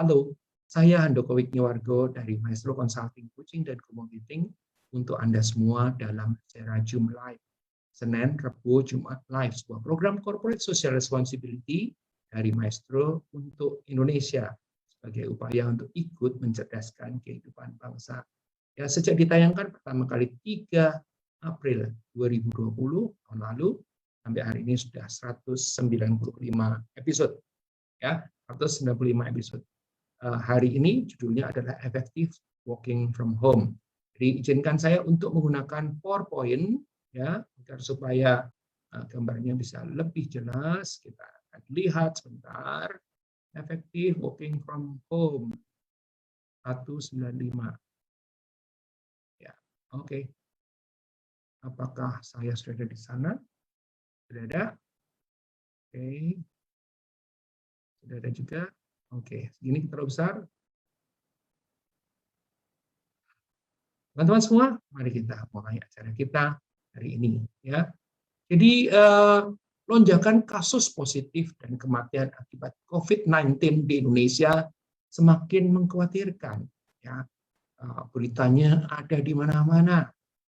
Halo, saya Handoko Wigniwargo dari Maestro Consulting Coaching dan Communiting untuk Anda semua dalam acara Zoom Live. Senin, Rabu, Jumat Live, sebuah program Corporate Social Responsibility dari Maestro untuk Indonesia sebagai upaya untuk ikut mencerdaskan kehidupan bangsa. Ya, sejak ditayangkan pertama kali 3 April 2020 tahun lalu, sampai hari ini sudah 195 episode. Ya, 195 episode. Hari ini judulnya adalah Effective Working from Home. Jadi izinkan saya untuk menggunakan PowerPoint ya agar supaya gambarnya bisa lebih jelas. Kita akan lihat sebentar. Effective Working from Home 195. Ya, oke. Apakah saya sudah ada di sana? Sudah ada? Oke. Sudah ada juga. Oke, segini kita besar. Teman-teman semua, mari kita mulai acara kita hari ini. Ya, jadi lonjakan kasus positif dan kematian akibat COVID-19 di Indonesia semakin mengkhawatirkan. Ya, beritanya ada di mana-mana.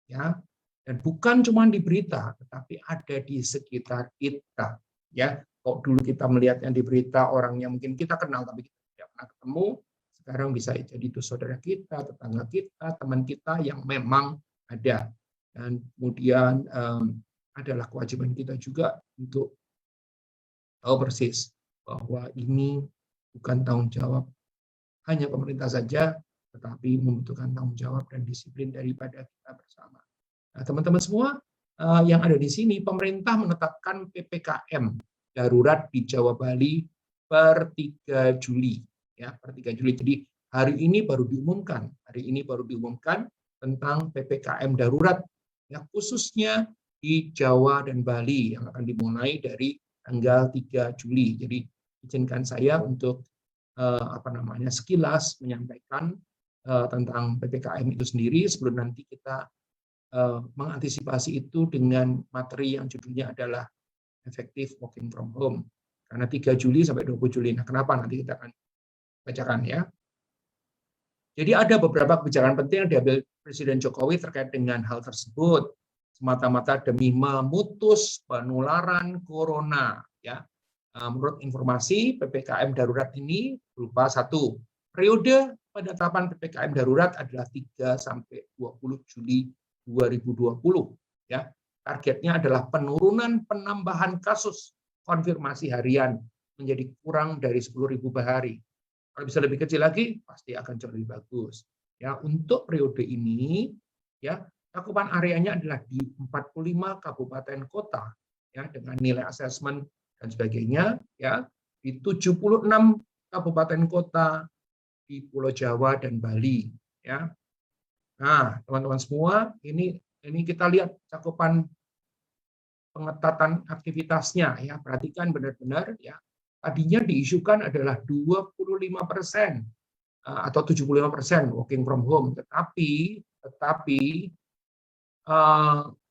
Ya, dan bukan cuma di berita, tetapi ada di sekitar kita. Ya, kok dulu kita melihatnya di berita orang yang mungkin kita kenal tapi kita tidak pernah ketemu, sekarang bisa jadi itu saudara kita, tetangga kita, teman kita yang memang ada. Dan kemudian adalah kewajiban kita juga untuk tahu persis bahwa ini bukan tanggung jawab hanya pemerintah saja, tetapi membutuhkan tanggung jawab dan disiplin daripada kita bersama. Nah, teman-teman semua yang ada di sini, pemerintah menetapkan PPKM darurat di Jawa Bali per 3 Juli. Ya, per 3 Juli. Jadi hari ini baru diumumkan tentang PPKM darurat, ya, khususnya di Jawa dan Bali yang akan dimulai dari tanggal 3 Juli. Jadi izinkan saya untuk sekilas menyampaikan tentang PPKM itu sendiri sebelum nanti kita mengantisipasi itu dengan materi yang judulnya adalah Effective Working from Home. Karena 3 Juli sampai 20 Juli. Nah, kenapa? Nanti kita akan bacakan ya. Jadi ada beberapa kebijakan penting yang diambil Presiden Jokowi terkait dengan hal tersebut. Semata-mata demi memutus penularan corona. Ya. Menurut informasi, PPKM darurat ini berupa 1. Periode penetapan PPKM darurat adalah 3 sampai 20 Juli 2020. Ya. Targetnya adalah penurunan penambahan kasus konfirmasi harian menjadi kurang dari 10.000 per hari. Kalau bisa lebih kecil lagi, pasti akan jauh lebih bagus. Ya, untuk periode ini, ya, cakupan areanya adalah di 45 kabupaten kota, ya, dengan nilai asesmen dan sebagainya, ya, di 76 kabupaten kota di Pulau Jawa dan Bali, ya. Nah, teman-teman semua, ini kita lihat cakupan pengetatan aktivitasnya, ya, perhatikan benar-benar, ya. Tadinya diisukan adalah 25% atau 75% working from home, tetapi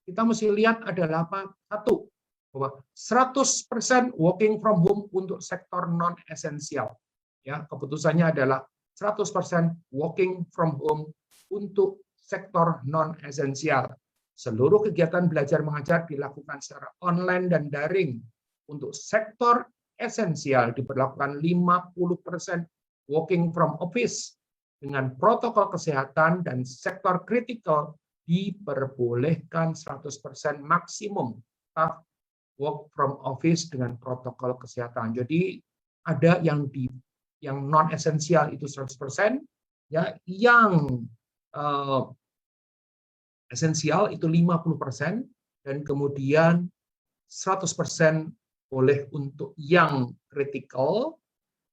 kita mesti lihat adalah apa? 1, bahwa 100% working from home untuk sektor non esensial. Ya, keputusannya adalah 100% working from home untuk sektor non esensial. Seluruh kegiatan belajar mengajar dilakukan secara online dan daring. Untuk sektor esensial diberlakukan 50% working from office dengan protokol kesehatan, dan sektor kritikal diperbolehkan 100% maksimum staff work from office dengan protokol kesehatan. Jadi ada yang non esensial itu 100%, ya, yang esensial itu 50%, dan kemudian 100% boleh untuk yang kritikal,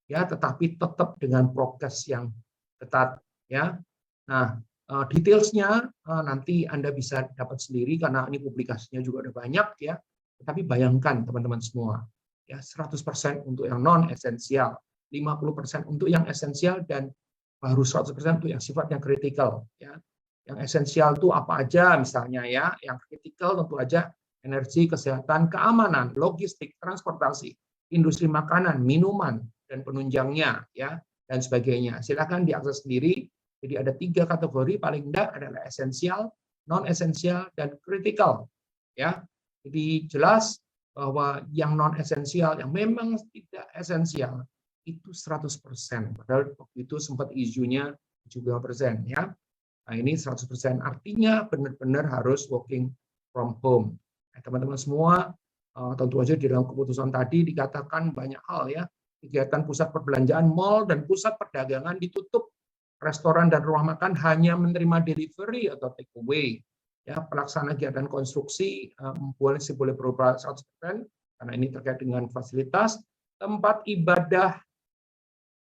ya, tetapi tetap dengan prokes yang ketat, ya. Nah, detailsnya nanti Anda bisa dapat sendiri karena ini publikasinya juga ada banyak, ya. Tetapi bayangkan teman-teman semua, ya, 100% untuk yang non esensial, 50% untuk yang esensial, dan baru 100% untuk yang sifatnya kritikal, ya. Yang esensial itu apa aja misalnya, ya, yang kritikal tentu aja energi, kesehatan, keamanan, logistik, transportasi, industri makanan, minuman dan penunjangnya, ya, dan sebagainya. Silakan diakses sendiri. Jadi ada 3 kategori, paling enggak adalah esensial, non esensial, dan kritikal. Ya, jadi jelas bahwa yang non esensial, yang memang tidak esensial itu 100%. Padahal waktu itu sempat isunya 70%, ya. Nah, ini 100%, artinya benar-benar harus working from home. Nah, teman-teman semua, tentu saja di dalam keputusan tadi dikatakan banyak hal, ya. Kegiatan pusat perbelanjaan, mal, dan pusat perdagangan ditutup. Restoran dan rumah makan hanya menerima delivery atau take away. Ya, pelaksana kegiatan konstruksi boleh berupa 100%, karena ini terkait dengan fasilitas. Tempat ibadah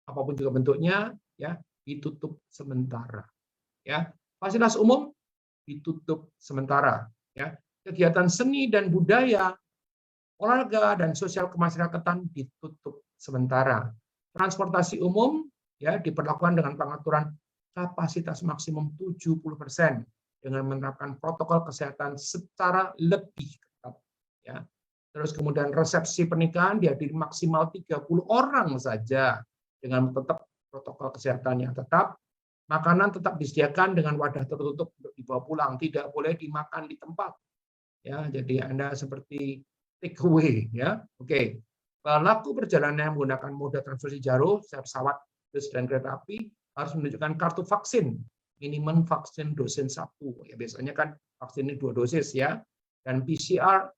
apapun juga bentuknya, ya, ditutup sementara. Ya, fasilitas umum ditutup sementara. Ya, kegiatan seni dan budaya, olahraga dan sosial kemasyarakatan ditutup sementara. Transportasi umum ya diperlakukan dengan pengaturan kapasitas maksimum 70% dengan menerapkan protokol kesehatan secara lebih ketat. Ya. Terus kemudian resepsi pernikahan dihadiri maksimal 30 orang saja dengan tetap protokol kesehatan yang tetap. Makanan tetap disediakan dengan wadah tertutup untuk dibawa pulang, tidak boleh dimakan di tempat. Ya, jadi Anda seperti take away, ya. Oke. Pelaku perjalanan yang menggunakan moda transportasi jauh, pesawat, bus, dan kereta api harus menunjukkan kartu vaksin, minimum vaksin dosis 1. Ya, biasanya kan vaksin ini 2 dosis, ya. Dan PCR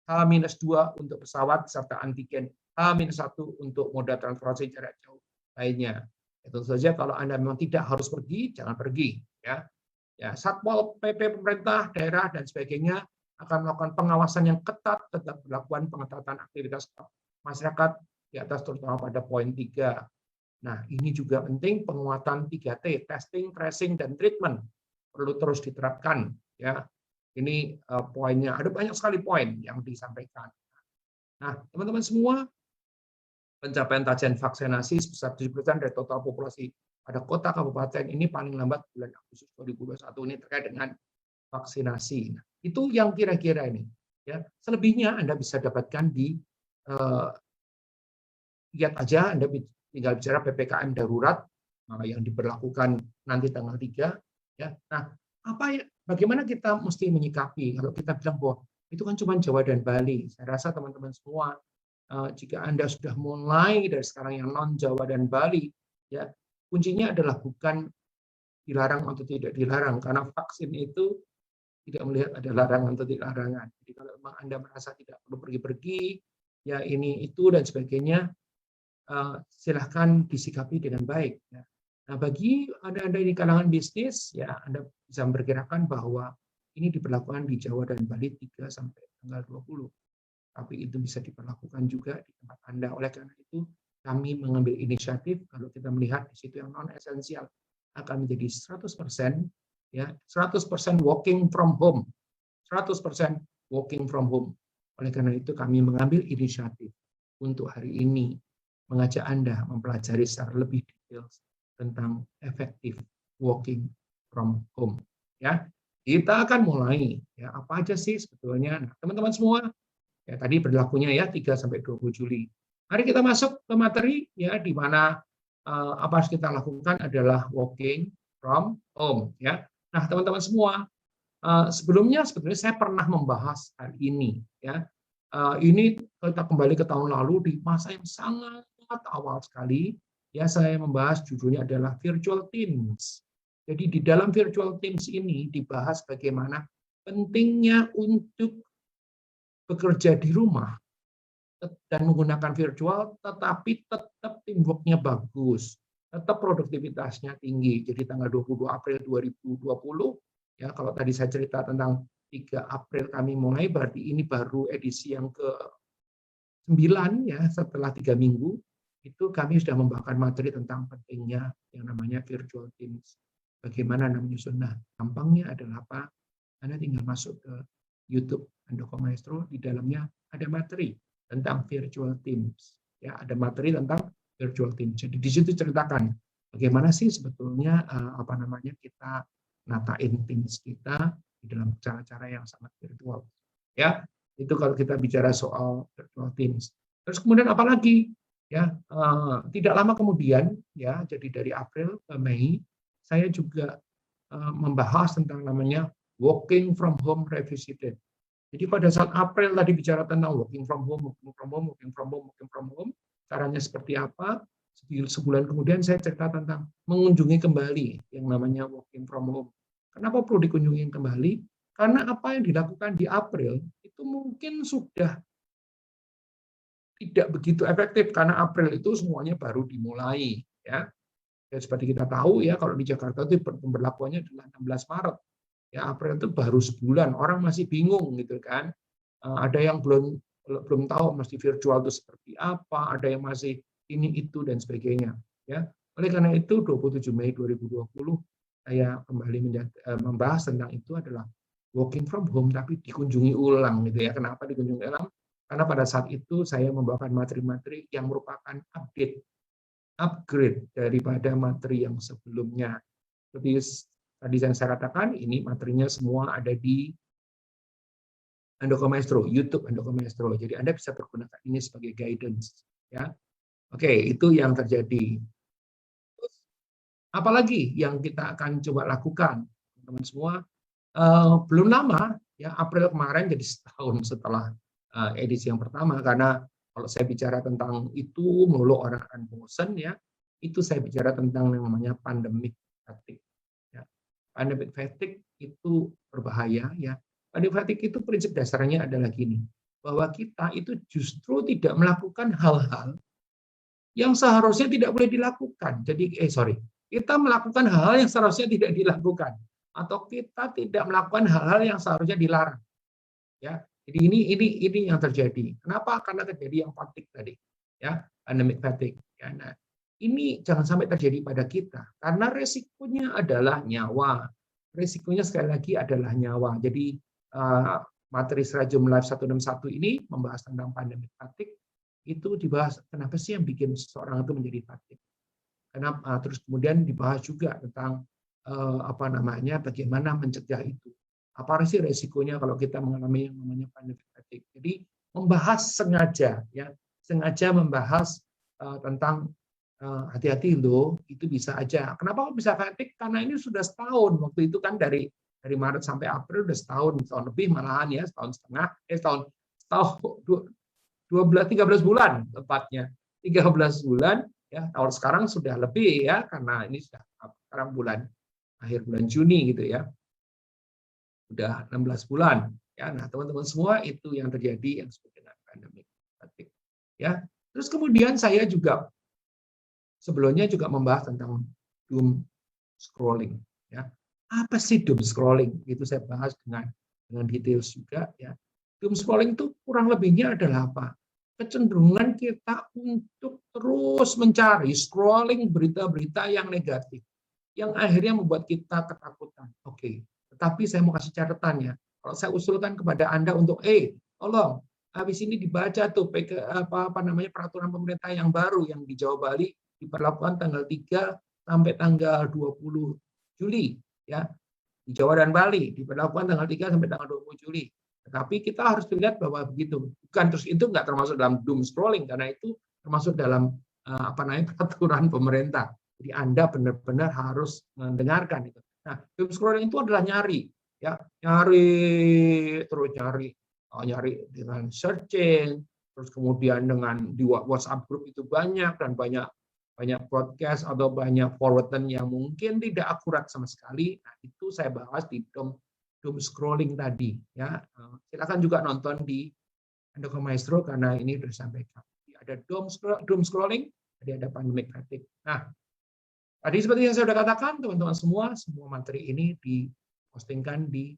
H-2 untuk pesawat serta antigen H-1 untuk moda transportasi jarak jauh lainnya. Tentu saja kalau Anda memang tidak harus pergi, jangan pergi, ya. Ya, Satpol PP pemerintah daerah dan sebagainya akan melakukan pengawasan yang ketat terhadap perlakuan pengetatan aktivitas masyarakat di atas, terutama pada poin 3. Nah, ini juga penting, penguatan 3T, testing, tracing, dan treatment perlu terus diterapkan. Ya, ini poinnya. Ada banyak sekali poin yang disampaikan. Nah, teman-teman semua, pencapaian target vaksinasi sebesar 7% dari total populasi pada kota kabupaten ini paling lambat bulan Agustus 2021 ini terkait dengan vaksinasi. Nah, itu yang kira-kira ini. Ya, selebihnya Anda bisa dapatkan di lihat aja, Anda tinggal bicara PPKM darurat yang diberlakukan nanti tanggal 3. Ya. Nah, bagaimana kita mesti menyikapi kalau kita bilang bahwa itu kan cuma Jawa dan Bali. Saya rasa teman-teman semua, jika Anda sudah mulai dari sekarang yang non Jawa dan Bali, ya kuncinya adalah bukan dilarang atau tidak dilarang, karena vaksin itu tidak melihat ada larangan atau tidak larangan. Jadi kalau memang Anda merasa tidak perlu pergi-pergi, ya ini itu dan sebagainya, silahkan disikapi dengan baik. Ya. Nah, bagi Anda di kalangan bisnis, ya Anda bisa memperkirakan bahwa ini diberlakukan di Jawa dan Bali 3 sampai tanggal 20. Tapi itu bisa diperlakukan juga di tempat Anda. Oleh karena itu, kami mengambil inisiatif, kalau kita melihat di situ yang non-esensial akan menjadi 100%, ya 100% working from home. 100% working from home. Oleh karena itu, kami mengambil inisiatif untuk hari ini mengajak Anda mempelajari secara lebih detail tentang efektif working from home. Ya, kita akan mulai. Ya, apa aja sih sebetulnya? Nah, teman-teman semua, ya, tadi berlakunya ya 3 sampai 20 Juli. Mari kita masuk ke materi ya, di mana apa yang kita lakukan adalah working from home ya. Nah, teman-teman semua, sebelumnya sebetulnya saya pernah membahas hal ini ya. Ini kita kembali ke tahun lalu di masa yang sangat awal sekali ya, saya membahas judulnya adalah virtual teams. Jadi di dalam virtual teams ini dibahas bagaimana pentingnya untuk bekerja di rumah dan menggunakan virtual, tetapi tetap teamwork-nya bagus, tetap produktivitasnya tinggi. Jadi tanggal 22 April 2020, ya kalau tadi saya cerita tentang 3 April kami mulai, berarti ini baru edisi yang ke-9 ya, setelah 3 minggu, itu kami sudah membawakan materi tentang pentingnya yang namanya virtual teams. Bagaimana Anda menyusun? Nah, gampangnya adalah apa? Anda tinggal masuk ke YouTube Handoko Maestro, di dalamnya ada materi tentang virtual teams. Ya, ada materi tentang virtual teams. Jadi di situ ceritakan bagaimana sih sebetulnya kita natain teams kita di dalam cara-cara yang sangat virtual. Ya, itu kalau kita bicara soal virtual teams. Terus kemudian apa lagi? Ya, tidak lama kemudian, ya, jadi dari April ke Mei, saya juga membahas tentang namanya working from home revisited. Jadi pada saat April tadi bicara tentang working from home, working from home, working from home, working from home, caranya seperti apa? Sebulan kemudian saya cerita tentang mengunjungi kembali yang namanya working from home. Kenapa perlu dikunjungi kembali? Karena apa yang dilakukan di April itu mungkin sudah tidak begitu efektif karena April itu semuanya baru dimulai, ya. Ya seperti kita tahu ya, kalau di Jakarta itu pemberlakuannya adalah 16 Maret. Ya April itu baru sebulan, orang masih bingung gitu kan. Ada yang belum belum tahu mesti virtual itu seperti apa, ada yang masih ini itu dan sebagainya, ya. Oleh karena itu 27 Mei 2020 saya kembali membahas tentang itu adalah working from home tapi dikunjungi ulang gitu ya. Kenapa dikunjungi ulang? Karena pada saat itu saya membawakan materi-materi yang merupakan upgrade daripada materi yang sebelumnya. Seperti tadi yang saya katakan, ini materinya semua ada di Handoko Maestro, YouTube Handoko Maestro. Jadi Anda bisa pergunakan ini sebagai guidance. Ya, oke, itu yang terjadi. Apalagi yang kita akan coba lakukan, teman-teman semua. Belum lama, ya April kemarin jadi setahun setelah edisi yang pertama. Karena kalau saya bicara tentang itu, melulu orang akan bosan ya. Itu saya bicara tentang yang namanya pandemic fatigue. Ya. Pandemic fatigue itu berbahaya ya. Pandemic fatigue itu prinsip dasarnya adalah gini, bahwa kita itu justru tidak melakukan hal-hal yang seharusnya tidak boleh dilakukan. Jadi, kita melakukan hal-hal yang seharusnya tidak dilakukan, atau kita tidak melakukan hal-hal yang seharusnya dilarang. Ya, jadi ini yang terjadi. Kenapa? Karena terjadi yang fatigue tadi, ya, pandemic fatigue. Ya, nah, ini jangan sampai terjadi pada kita, karena resikonya adalah nyawa. Resikonya sekali lagi adalah nyawa. Jadi materi Serajum Live 161 ini membahas tentang pandemic fatigue. Itu dibahas kenapa sih yang bikin seseorang itu menjadi fatigue. Kenapa? Terus kemudian dibahas juga tentang bagaimana mencegah itu. Apa sih resikonya kalau kita mengalami yang namanya pandemic fatigue. Jadi membahas sengaja membahas tentang hati-hati loh, itu bisa aja. Kenapa kok bisa fatigue? Karena ini sudah setahun. Waktu itu kan dari Maret sampai April udah setahun lebih malahan ya, setahun setengah, setahun 13 bulan tepatnya. 13 bulan ya, tahun sekarang sudah lebih ya, karena ini sudah sekarang akhir bulan Juni gitu ya. Udah 16 bulan ya. Nah, teman-teman semua itu yang terjadi yang disebut dengan pandemic fatigue. Ya. Terus kemudian saya juga sebelumnya juga membahas tentang doom scrolling ya. Apa sih doom scrolling? Itu saya bahas dengan details juga ya. Doom scrolling itu kurang lebihnya adalah apa? Kecenderungan kita untuk terus mencari scrolling berita-berita yang negatif, yang akhirnya membuat kita ketakutan. Oke, tetapi saya mau kasih catatannya. Kalau saya usulkan kepada Anda untuk, tolong, habis ini dibaca tuh peraturan pemerintah yang baru yang di Jawa Bali diberlakukan tanggal 3 sampai tanggal 20 Juli ya. Di Jawa dan Bali diberlakukan tanggal 3 sampai tanggal 20 Juli. Tetapi kita harus melihat bahwa begitu. Bukan, terus itu nggak termasuk dalam doom scrolling karena itu termasuk dalam peraturan pemerintah. Jadi Anda benar-benar harus mendengarkan itu. Nah, doom scrolling itu adalah nyari dengan searching, terus kemudian dengan di WhatsApp group itu banyak dan banyak broadcast atau banyak forwardan yang mungkin tidak akurat sama sekali. Nah, itu saya bahas di doom scrolling tadi ya. Silakan juga nonton di Handoko Maestro karena ini sudah disampaikan. Ada doom scrolling, ada pandemic fatigue. Nah, tadi seperti yang saya sudah katakan, teman-teman semua materi ini dipostingkan di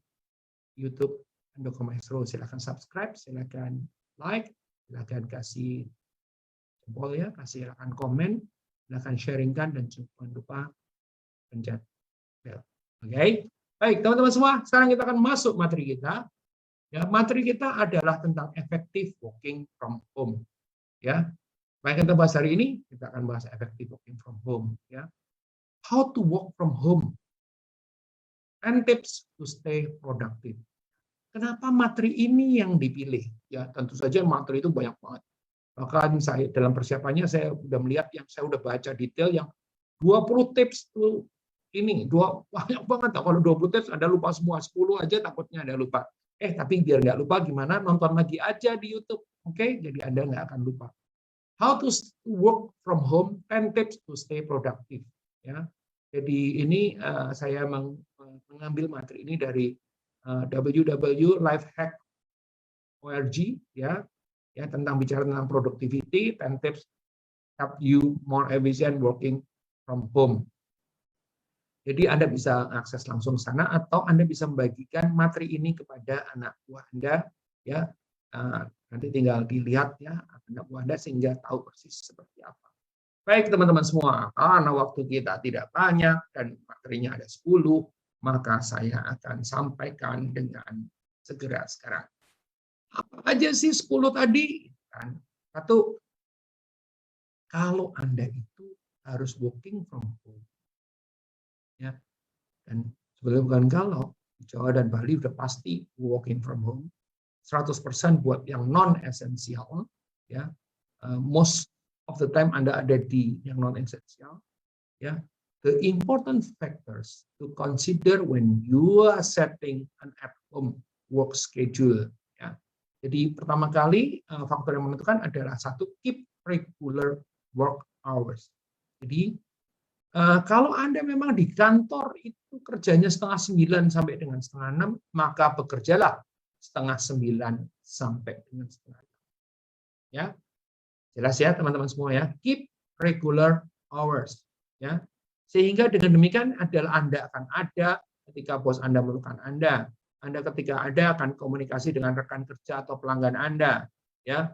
YouTube Handoko Maestro. Silakan subscribe, silakan like, silakan kasih jempol ya, silakan komen, silakan sharingkan, dan jangan lupa pencet bell. Oke, baik teman-teman semua. Sekarang kita akan masuk materi kita. Ya, materi kita adalah tentang effective working from home. Ya, baik kita bahas hari ini, kita akan bahas effective working from home. Ya, how to work from home and tips to stay productive. Kenapa materi ini yang dipilih? Ya, tentu saja materi itu banyak banget. Bahkan saya dalam persiapannya saya udah melihat yang saya udah baca detail yang 20 tips tuh ini, banyak banget. Kalau 20 tips Anda lupa semua, 10 aja takutnya Anda lupa. Tapi biar nggak lupa gimana, nonton lagi aja di YouTube. Oke, jadi Anda nggak akan lupa. How to work from home, 10 tips to stay productive. Ya, jadi ini saya mengambil materi ini dari www.lifehack.org ya, tentang bicara tentang productivity, 10 tips help you more efficient working from home. Jadi Anda bisa akses langsung ke sana atau Anda bisa membagikan materi ini kepada anak buah Anda ya. Nanti tinggal dilihat ya anak buah Anda sehingga tahu persis seperti apa. Baik teman-teman semua, karena waktu kita tidak banyak dan materinya ada 10, maka saya akan sampaikan dengan segera sekarang. Apa aja sih 10 tadi? Satu, kalau Anda itu harus working from home. Ya. Dan sebenarnya bukan kalau, di Jawa dan Bali udah pasti working from home. 100% buat yang non-esensial, ya. Most of the time Anda ada di yang non-esensial, ya. The important factors to consider when you are setting an at-home work schedule, ya. Jadi pertama kali faktor yang menentukan adalah satu, keep regular work hours. Jadi kalau Anda memang di kantor itu kerjanya 8:30 sampai dengan 8:30, maka bekerjalah 8:30 sampai dengan 8:30. Ya, jelas ya teman-teman semua ya. Keep regular hours. Ya, sehingga dengan demikian adalah Anda akan ada ketika bos Anda memerlukan Anda. Anda ketika ada akan komunikasi dengan rekan kerja atau pelanggan Anda. Ya,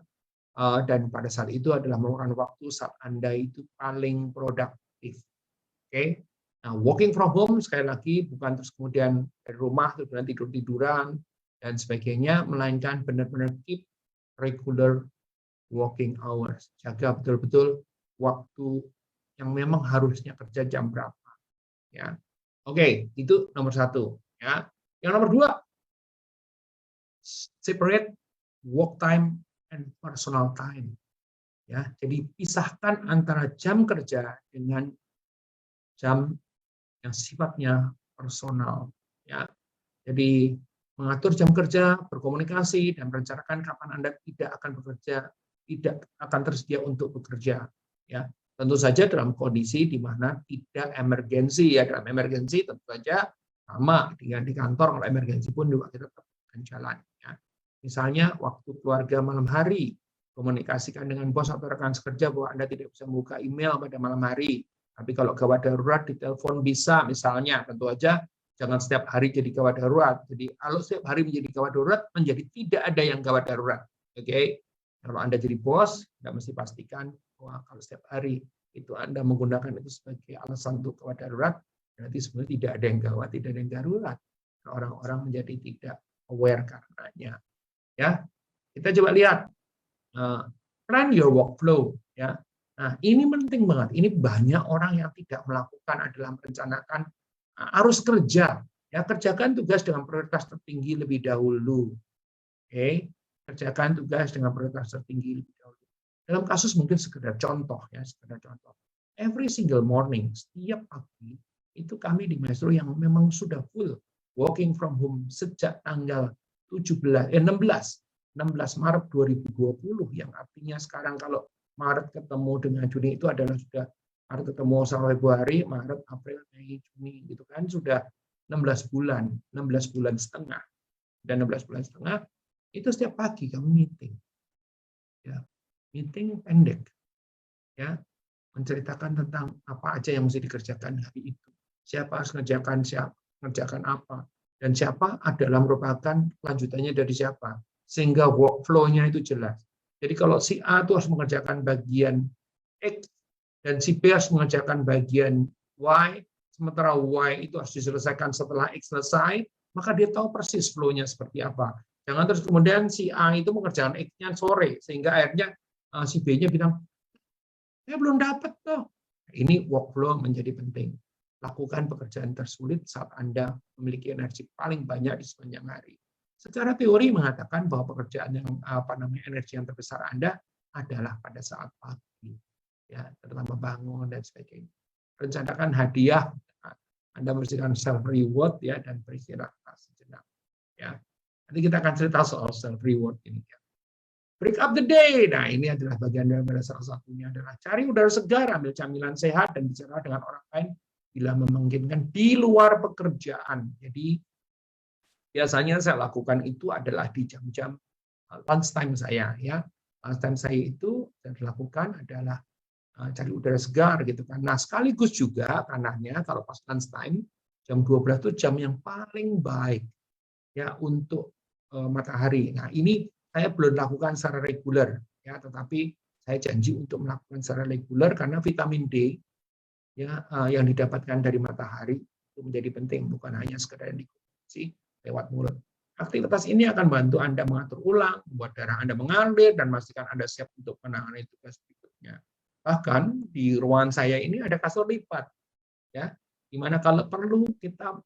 dan pada saat itu adalah merupakan waktu saat Anda itu paling produktif. Oke, nah working from home sekali lagi bukan terus kemudian dari rumah terus tidur-tiduran dan sebagainya, melainkan benar-benar keep regular working hours. Jaga betul-betul waktu yang memang harusnya kerja jam berapa. Ya, oke, itu nomor 1. Ya, yang nomor 2, separate work time and personal time. Ya, jadi pisahkan antara jam kerja dengan jam yang sifatnya personal, ya. Jadi mengatur jam kerja, berkomunikasi dan merencanakan kapan Anda tidak akan bekerja, tidak akan tersedia untuk bekerja, ya. Tentu saja dalam kondisi di mana tidak emergensi, ya. Dalam emergensi tentu saja sama dengan di kantor, kalau emergensi pun juga kita tetap akan jalan, ya. Misalnya waktu keluarga malam hari, komunikasikan dengan bos atau rekan sekerja bahwa Anda tidak bisa membuka email pada malam hari. Tapi kalau gawat darurat di telepon bisa, misalnya, tentu aja jangan setiap hari jadi gawat darurat. Jadi kalau setiap hari menjadi gawat darurat, menjadi tidak ada yang gawat darurat. Oke, kalau Anda jadi bos, Anda mesti pastikan bahwa kalau setiap hari itu Anda menggunakan itu sebagai alasan untuk gawat darurat, berarti sebenarnya tidak ada yang gawat, tidak ada yang darurat. Orang-orang menjadi tidak aware karenanya. Ya, kita coba lihat plan your workflow. Ya. Nah, ini penting banget. Ini banyak orang yang tidak melakukan adalah merencanakan arus kerja. Ya, kerjakan tugas dengan prioritas tertinggi lebih dahulu. Oke, kerjakan tugas dengan prioritas tertinggi lebih dahulu. Dalam kasus mungkin sekedar contoh ya, sekedar contoh. Every single morning, setiap pagi itu kami di Maestro yang memang sudah full working from home sejak tanggal 16 Maret 2020, yang artinya sekarang kalau Maret ketemu dengan Juni itu adalah sudah Maret ketemu sama Februari, Maret, April, Mei, Juni gitu kan, sudah 16 bulan setengah. Dan 16 bulan setengah itu setiap pagi kami meeting. Ya, meeting pendek. Ya, menceritakan tentang apa aja yang mesti dikerjakan hari itu. Siapa harus ngerjakan apa, dan siapa adalah merupakan lanjutannya dari siapa. Sehingga workflow-nya itu jelas. Jadi kalau si A itu harus mengerjakan bagian X dan si B harus mengerjakan bagian Y, sementara Y itu harus diselesaikan setelah X selesai, maka dia tahu persis flow-nya seperti apa. Jangan terus kemudian si A itu mengerjakan X-nya sore, sehingga akhirnya si B-nya bilang, saya belum dapat tuh. Ini workflow menjadi penting. Lakukan pekerjaan tersulit saat Anda memiliki energi paling banyak di sepanjang hari. Secara teori mengatakan bahwa pekerjaan yang energi yang terbesar Anda adalah pada saat pagi, ya, terutama bangun dan sebagainya. Rencanakan hadiah, Anda bersihkan self reward ya, dan beristirahat sejenak. Ya, nanti kita akan cerita soal self reward ini. Ya. Break up the day. Nah, ini adalah bagian dari salah satunya adalah cari udara segar, ambil camilan sehat, dan bicara dengan orang lain bila memungkinkan di luar pekerjaan. Jadi biasanya saya lakukan itu adalah di jam-jam lunchtime saya. Ya, lunchtime saya itu yang dilakukan adalah cari udara segar gitu kan. Nah, sekaligus juga kanannya kalau pas lunchtime jam 12 itu jam yang paling baik ya untuk matahari. Nah, ini saya belum lakukan secara reguler ya, tetapi saya janji untuk melakukan secara reguler karena vitamin D ya yang didapatkan dari matahari itu menjadi penting, bukan hanya sekedar dikonsumsi lewat mulut. Aktivitas ini akan bantu Anda mengatur ulang, membuat darah Anda mengalir dan memastikan Anda siap untuk menangani tugas berikutnya. Bahkan di ruangan saya ini ada kasur lipat, ya, dimana kalau perlu kita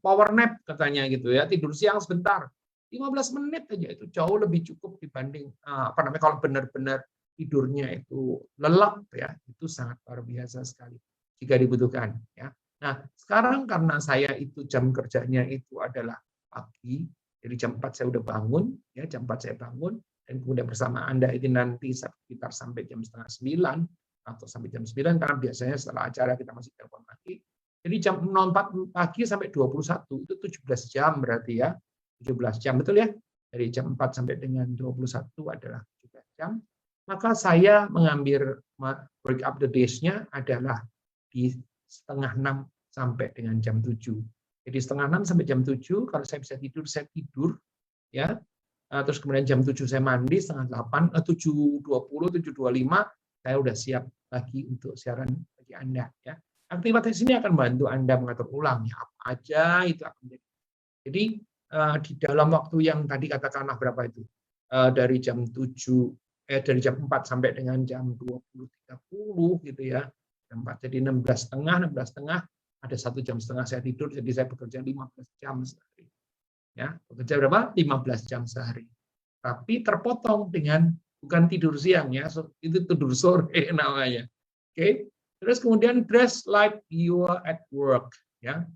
power nap katanya gitu ya, tidur siang sebentar, 15 menit aja itu jauh lebih cukup dibanding kalau benar-benar tidurnya itu lelap ya, itu sangat luar biasa sekali jika dibutuhkan ya. Nah, sekarang karena saya itu jam kerjanya itu adalah pagi, jadi jam 4 saya udah bangun ya, jam 4 saya bangun. Dan kemudian bersama Anda itu nanti sekitar sampai jam setengah 9 atau sampai jam 9 karena biasanya setelah acara kita masih telepon lagi. Jadi jam 04 pagi sampai 21 itu 17 jam berarti ya. 17 jam betul ya. Dari jam 4 sampai dengan 21 adalah 17 jam. Maka saya mengambil break up the days-nya adalah di setengah 6 sampai dengan jam 7. Jadi setengah 6 sampai jam 7 kalau saya bisa tidur saya tidur ya. Terus kemudian jam 7 saya mandi, setengah 8, 7.20, 7.25, saya udah siap lagi untuk siaran bagi Anda. Ya. Aktivitas ini akan bantu Anda mengatur ulang, ya, apa aja itu akan menjadi. Jadi di dalam waktu yang tadi katakanlah berapa itu, dari jam 7, dari jam 4 sampai dengan jam 20.30 gitu ya, jam 4, jadi 16.30, ada 1 jam setengah saya tidur, jadi saya bekerja 15 jam sehari. Ya, bekerja berapa? 15 jam sehari. Tapi terpotong dengan bukan tidur siang ya, itu tidur sore namanya. Oke. Terus kemudian dress like you are at work ya.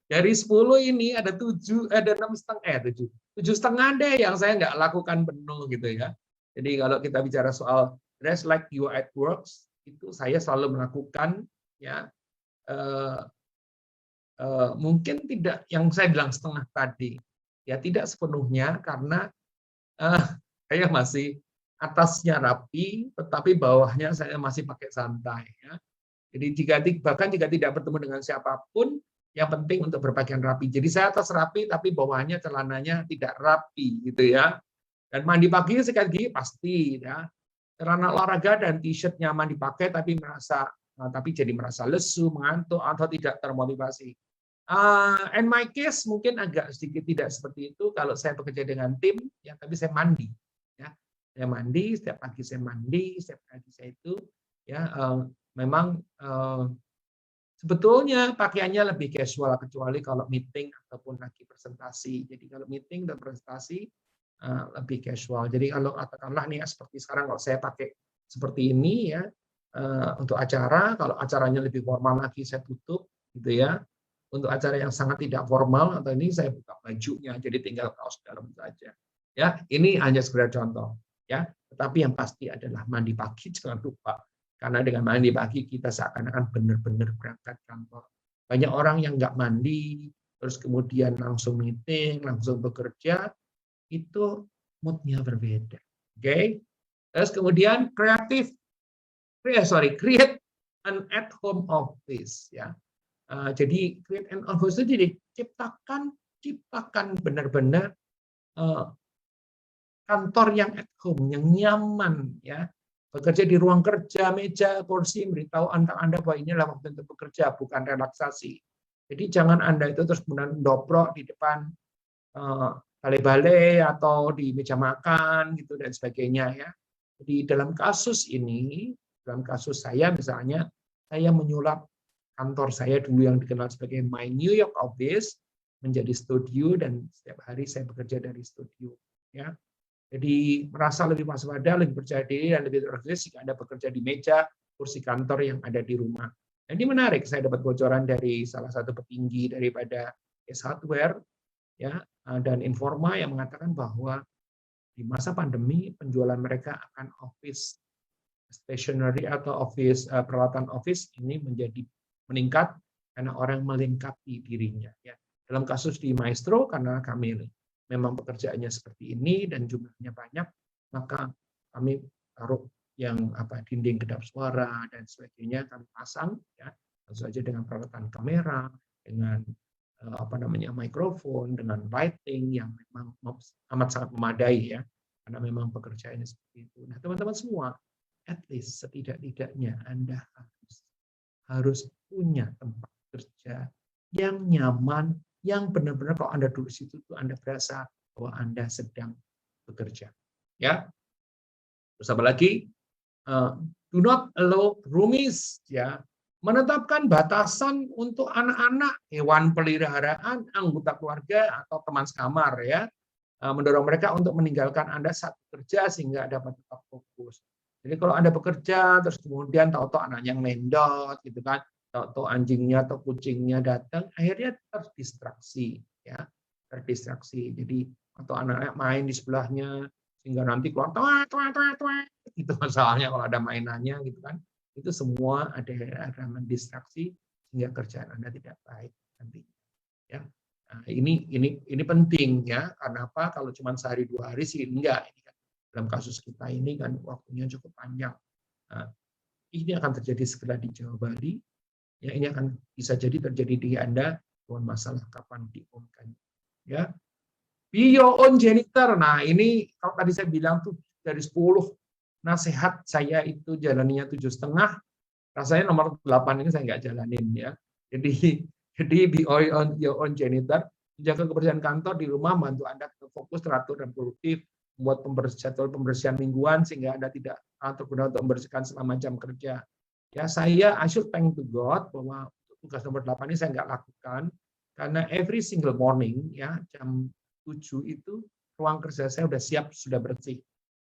Dari 10 ini ada 7, ada 6,5, 7,5 deh yang saya nggak lakukan penuh gitu ya. Jadi kalau kita bicara soal dress like you are at work, itu saya selalu melakukan ya. Mungkin tidak yang saya bilang setengah tadi, ya tidak sepenuhnya karena saya masih atasnya rapi, tetapi bawahnya saya masih pakai santai. Ya. Jadi bahkan jika tidak bertemu dengan siapapun, yang penting untuk berpakaian rapi. Jadi saya atas rapi, tapi bawahnya celananya tidak rapi, gitu ya. Dan mandi pagi sekali lagi pasti, ya. Celana olahraga dan t-shirt nyaman dipakai, tapi jadi merasa lesu, mengantuk, atau tidak termotivasi. In my case mungkin agak sedikit tidak seperti itu kalau saya bekerja dengan tim, ya tapi saya mandi, ya saya mandi setiap pagi setiap pagi saya itu, ya memang sebetulnya pakaiannya lebih casual kecuali kalau meeting ataupun lagi presentasi. Jadi kalau meeting dan presentasi lebih casual. Jadi kalau katakanlah nih seperti sekarang kalau saya pakai seperti ini ya untuk acara, kalau acaranya lebih formal lagi saya tutup gitu ya. Untuk acara yang sangat tidak formal atau ini saya buka bajunya jadi tinggal kaos dalam saja. Ya, ini hanya sekedar contoh ya. Tetapi yang pasti adalah mandi pagi jangan lupa. Karena dengan mandi pagi kita seakan-akan benar-benar berangkat kantor. Banyak orang yang nggak mandi terus kemudian langsung meeting, langsung bekerja, itu moodnya berbeda. Oke. Terus kemudian create an at-home office ya. Jadi create an office itu jadi ciptakan benar-benar kantor yang at home, yang nyaman ya. Bekerja di ruang kerja, meja, kursi, memberitahu Anda bahwa inilah waktu untuk bekerja, bukan relaksasi. Jadi jangan Anda itu terus kemudian doprok di depan balai-balai atau di meja makan gitu dan sebagainya ya. Jadi dalam kasus ini, dalam kasus saya misalnya, saya menyulap kantor saya dulu yang dikenal sebagai My New York Office menjadi studio dan setiap hari saya bekerja dari studio. ya. Jadi merasa lebih waspada, lebih percaya diri, dan lebih terorganisasi jika Anda bekerja di meja, kursi kantor yang ada di rumah. Dan ini menarik, saya dapat bocoran dari salah satu petinggi daripada S Hardware, ya, dan Informa yang mengatakan bahwa di masa pandemi penjualan mereka akan office stationery atau office peralatan office ini menjadi meningkat karena orang melengkapi dirinya. Ya. Dalam kasus di Maestro, karena kami memang pekerjaannya seperti ini dan jumlahnya banyak, maka kami taruh yang dinding kedap suara dan sebagainya kami pasang, ya, tentu saja dengan peralatan kamera, dengan mikrofon, dengan lighting yang memang amat sangat memadai, ya, karena memang pekerjaannya seperti itu. Nah, teman-teman semua, at least setidak-tidaknya Anda harus punya tempat kerja yang nyaman, yang benar-benar kalau Anda duduk di situ tuh Anda berasa bahwa Anda sedang bekerja. Ya. Terus apa lagi? Do not allow roomies, ya. Menetapkan batasan untuk anak-anak, hewan peliharaan, anggota keluarga atau teman sekamar, ya. Mendorong mereka untuk meninggalkan Anda saat bekerja sehingga dapat tetap fokus. Jadi kalau Anda bekerja terus kemudian tahu-tahu anaknya yang mendot gitu kan, tahu-tahu anjingnya atau kucingnya datang, akhirnya terdistraksi, ya. Terdistraksi. Jadi atau anak-anak main di sebelahnya sehingga nanti keluar itu masalahnya kalau ada mainannya gitu kan. Itu semua ada mendistraksi sehingga kerjaan Anda tidak baik nanti. Ya. Nah, ini penting, ya. Karena apa? Kalau cuma sehari 2 hari sih enggak. Ini kan dalam kasus kita ini kan waktunya cukup panjang. Nah, ini akan terjadi segera di Jawa Bali. Ya, ini akan bisa jadi terjadi di Anda. Bukan masalah kapan diumumkan. Ya. Be your own janitor. Nah, ini kalau tadi saya bilang tuh dari 10 nasihat saya itu jalaninya 7,5. Rasanya nomor 8 ini saya nggak jalanin, ya. Jadi be your own janitor, menjaga kebersihan kantor di rumah, bantu Anda fokus, teratur, dan produktif, membuat jadwal pembersihan mingguan sehingga Anda tidak terguna untuk membersihkan selama jam kerja. Ya, I should thank to God bahwa tugas nomor 8 ini saya nggak lakukan karena every single morning, ya, jam 7 itu ruang kerja saya sudah siap, sudah bersih.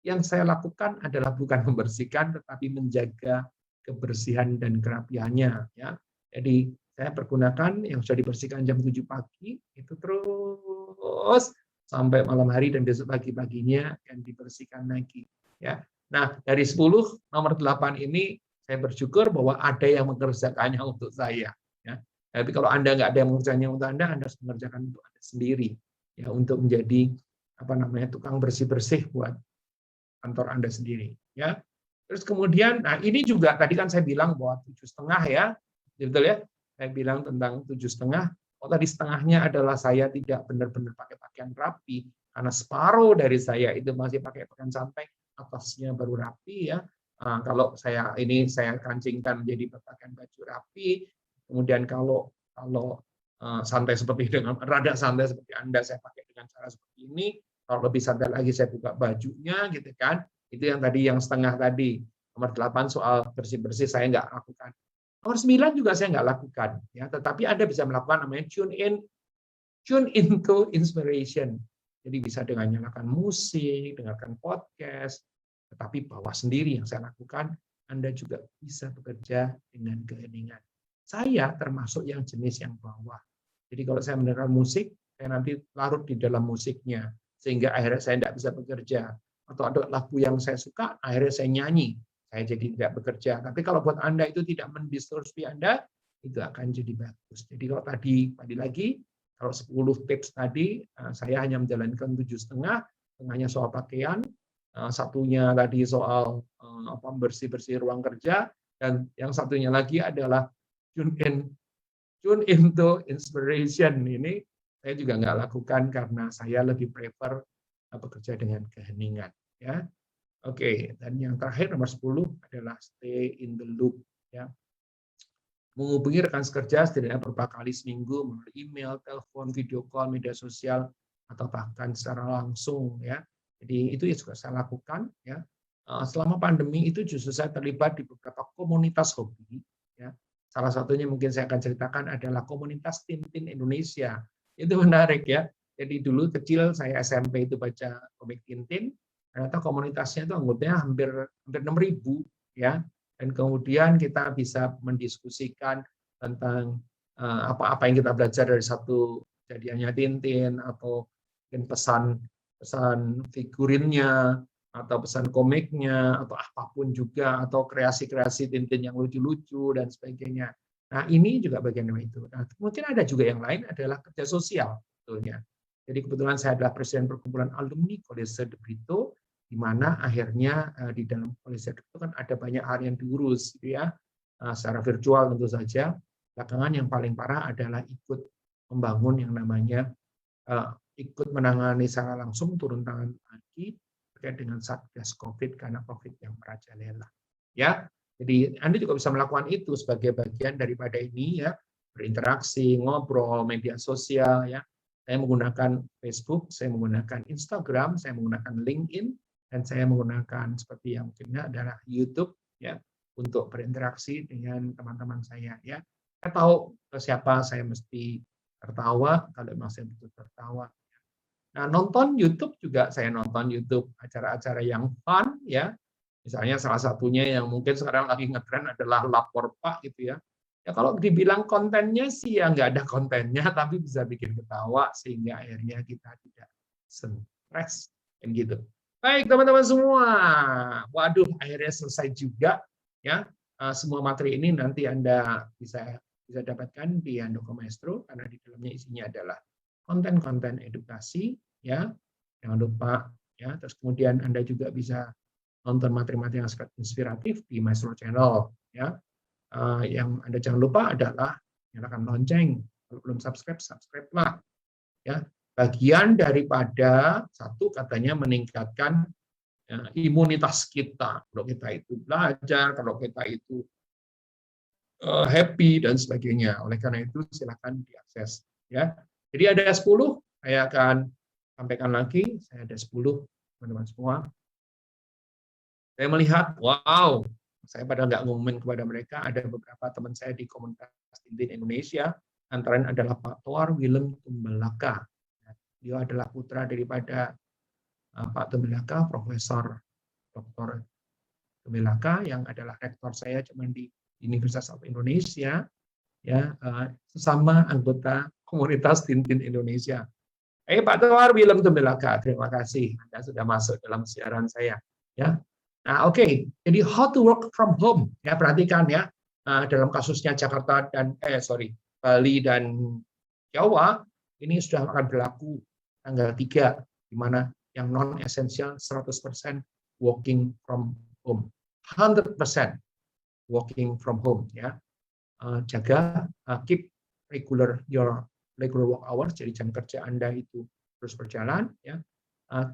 Yang saya lakukan adalah bukan membersihkan, tetapi menjaga kebersihan dan kerapiannya, ya. Jadi saya pergunakan yang sudah dibersihkan jam 7 pagi itu terus sampai malam hari dan besok pagi-paginya yang dibersihkan lagi, ya. Nah, dari 10 nomor 8 ini saya bersyukur bahwa ada yang mengerjakannya untuk saya, ya. Tapi kalau Anda nggak ada yang mengerjakannya untuk Anda harus mengerjakan untuk Anda sendiri, ya, untuk menjadi tukang bersih-bersih buat kantor Anda sendiri, ya. Terus kemudian, nah ini juga tadi kan saya bilang bahwa 7,5, ya, betul ya. Saya bilang tentang 7,5. Oh, tadi setengahnya adalah saya tidak benar-benar pakai pakaian rapi karena separuh dari saya itu masih pakai pakaian santai, atasnya baru rapi, ya. Nah, kalau saya kancingkan menjadi pakaian baju rapi. Kemudian kalau santai rada santai seperti Anda, saya pakai dengan cara seperti ini. Kalau lebih santai lagi saya buka bajunya, gitu kan. Itu yang tadi yang setengah tadi. Nomor 8 soal bersih-bersih saya nggak lakukan. Nomor 9 juga saya nggak lakukan, ya. Tetapi Anda bisa melakukan namanya tune into inspiration. Jadi bisa dengan nyalakan musik, dengarkan podcast, tetapi bawa sendiri yang saya lakukan. Anda juga bisa bekerja dengan keheningan. Saya termasuk yang jenis yang bawah. Jadi kalau saya mendengar musik, saya nanti larut di dalam musiknya, sehingga akhirnya saya tidak bisa bekerja. Atau ada lagu yang saya suka, akhirnya saya nyanyi, saya jadi tidak bekerja. Tapi kalau buat Anda itu tidak mendistorsi Anda, itu akan jadi bagus. Jadi kalau tadi lagi, kalau 10 tips tadi, saya hanya menjalankan 7,5, tengahnya soal pakaian, satunya tadi soal bersih-bersih ruang kerja, dan yang satunya lagi adalah tune into inspiration. Ini saya juga nggak lakukan karena saya lebih prefer bekerja dengan keheningan, ya. Oke, dan yang terakhir nomor 10 adalah stay in the loop, ya. Menghubungi rekan sekerja setidaknya beberapa kali seminggu melalui email, telepon, video call, media sosial, atau bahkan secara langsung, ya. Jadi itu juga saya lakukan, ya. Selama pandemi itu justru saya terlibat di beberapa komunitas hobi, ya. Salah satunya mungkin saya akan ceritakan adalah komunitas Tintin Indonesia. Itu menarik, ya. Jadi dulu kecil saya SMP itu baca komik Tintin, ternyata komunitasnya itu anggotanya hampir 6.000 ya. Dan kemudian kita bisa mendiskusikan tentang apa-apa yang kita belajar dari satu kejadiannya Tintin, atau mungkin pesan figurinnya, atau pesan komiknya, atau apapun juga, atau kreasi-kreasi Tintin yang lucu-lucu dan sebagainya. Nah, ini juga bagian dari itu. Nah, mungkin ada juga yang lain adalah kerja sosial sebetulnya. Jadi kebetulan saya adalah presiden perkumpulan alumni College de Brito, di mana akhirnya di dalam College de Brito kan ada banyak hal yang diurus, gitu ya, secara virtual tentu saja. Belakangan yang paling parah adalah ikut membangun yang namanya ikut menangani secara langsung turun tangan lagi terkait dengan Satgas COVID karena COVID yang merajalela. Ya, jadi Anda juga bisa melakukan itu sebagai bagian daripada ini ya, berinteraksi, ngobrol, media sosial ya. Saya menggunakan Facebook, saya menggunakan Instagram, saya menggunakan LinkedIn, dan saya menggunakan seperti yang mungkinnya adalah YouTube ya, untuk berinteraksi dengan teman-teman saya ya. Saya tahu ke siapa saya mesti tertawa kalau memang saya butuh tertawa. Nah, nonton YouTube juga saya nonton YouTube acara-acara yang fun ya. Misalnya salah satunya yang mungkin sekarang lagi ngetren adalah Lapor Pak gitu ya. Ya kalau dibilang kontennya sih ya nggak ada kontennya, tapi bisa bikin ketawa sehingga akhirnya kita tidak stres kan gitu. Baik teman-teman semua, waduh akhirnya selesai juga ya. Semua materi ini nanti Anda bisa dapatkan di Handoko Maestro karena di dalamnya isinya adalah konten-konten edukasi ya. Jangan lupa ya. Terus kemudian Anda juga bisa nonton materi-materi yang sangat inspiratif di Maestro Channel ya. Yang Anda jangan lupa adalah nyalakan lonceng. Kalau belum subscribe, subscribe-lah ya. Bagian daripada satu katanya meningkatkan imunitas kita. Kalau kita itu belajar, kalau kita itu happy dan sebagainya. Oleh karena itu silakan diakses ya. Jadi ada 10, saya akan sampaikan lagi. Saya ada 10 teman-teman semua. Saya melihat, wow, saya pada nggak ngumumin kepada mereka, ada beberapa teman saya di komunitas Tintin Indonesia, antara lain adalah Pak Toar Willem Tumbelaka. Dia adalah putra daripada Pak Tumbelaka, Profesor Dr. Tumbelaka, yang adalah rektor saya cuma di Universitas of Indonesia, ya, sesama anggota komunitas Tintin Indonesia. Pak Toar Willem Tumbelaka, terima kasih Anda sudah masuk dalam siaran saya. Ya, nah oke. Jadi how to work from home, ya perhatikan ya, dalam kasusnya Jakarta dan Bali dan Jawa ini sudah akan berlaku tanggal 3, di mana yang non esensial 100% working from home, 100% working from home ya. Jaga keep your regular work hours, jadi jam kerja Anda itu terus berjalan ya.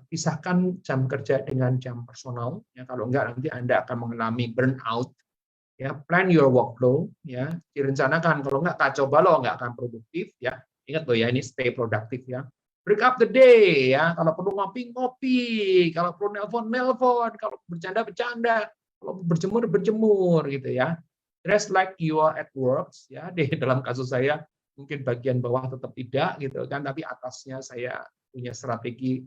Pisahkan jam kerja dengan jam personal ya, kalau enggak nanti Anda akan mengalami burnout ya. Plan your workflow ya, direncanakan, kalau enggak kacau balau, enggak akan produktif ya. Ingat loh ya, ini stay produktif ya. Break up the day ya, kalau perlu ngopi, kalau perlu nelpon, kalau bercanda, kalau berjemur gitu ya. Dress like you are at work ya. Di dalam kasus saya mungkin bagian bawah tetap tidak gitu kan, tapi atasnya saya punya strategi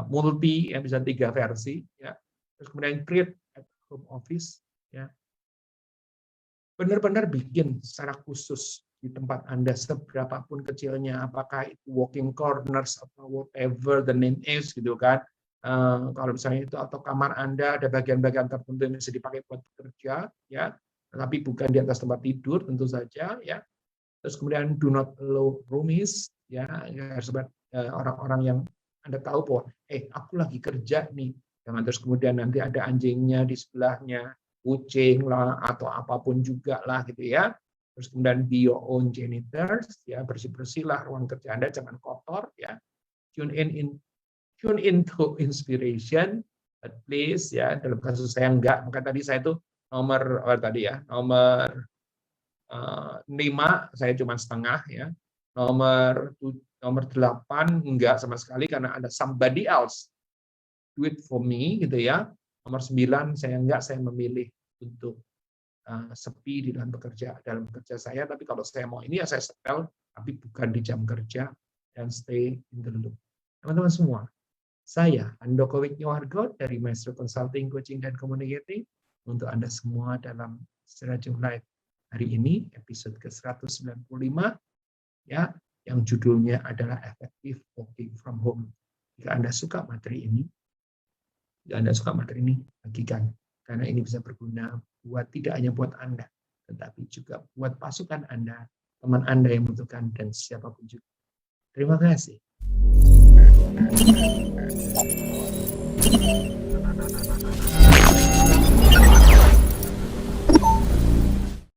multi yang bisa 3 versi ya. Terus kemudian create at home office ya. Benar-benar bikin secara khusus di tempat Anda seberapapun kecilnya, apakah itu walking corners atau whatever the name is gitu kan. Kalau misalnya itu atau kamar Anda ada bagian-bagian tertentu yang bisa dipakai buat bekerja ya, tapi bukan di atas tempat tidur tentu saja ya. Terus kemudian do not allow roomies ya, sebab orang-orang yang Anda tahu bahwa aku lagi kerja nih, jangan terus kemudian nanti ada anjingnya di sebelahnya, kucing lah atau apapun juga lah gitu ya. Terus kemudian be your own janitors ya, bersih-bersihlah ruang kerja Anda, jangan kotor ya. Tune into inspiration, but please ya, dalam kasus saya enggak, maka tadi saya itu nomor 5 saya cuma setengah ya. Nomor 8 enggak sama sekali karena ada somebody else do it for me gitu ya. Nomor 9 saya enggak, saya memilih untuk sepi di dalam bekerja saya, tapi kalau saya mau ini ya saya setel, tapi bukan di jam kerja dan stay in the loop. Teman-teman semua, saya Handoko Wignohargo dari Maestro Consulting, Coaching, dan Communicating untuk Anda semua dalam Serajum Live. Hari ini episode ke-195 ya, yang judulnya adalah Effective Working from Home. Jika Anda suka materi ini, bagikan. Karena ini bisa berguna buat tidak hanya buat Anda, tetapi juga buat pasukan Anda, teman Anda yang membutuhkan, dan siapapun juga. Terima kasih.